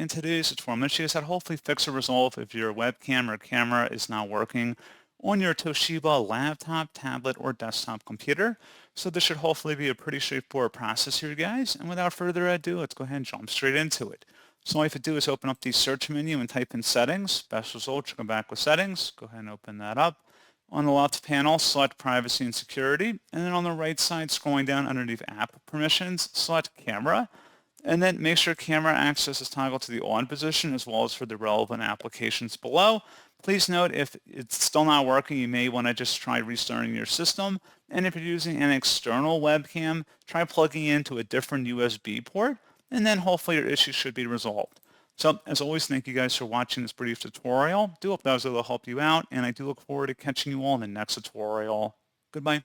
in today's tutorial, I'm going to show you guys how to hopefully fix or resolve if your webcam or camera is not working on your Toshiba laptop, tablet, or desktop computer. So this should hopefully be a pretty straightforward process here, guys. And without further ado, let's go ahead and jump straight into it. So all you have to do is open up the search menu and type in settings. Best result, you come back with settings. Go ahead and open that up. On the left panel, select privacy and security. And then on the right side, scrolling down underneath app permissions, select camera. And then make sure camera access is toggled to the on position as well as for the relevant applications below. Please note if it's still not working, you may want to just try restarting your system. And if you're using an external webcam, try plugging into a different USB port, and then hopefully your issue should be resolved. So as always, thank you guys for watching this brief tutorial. Do hope that was able to help you out, and I do look forward to catching you all in the next tutorial. Goodbye.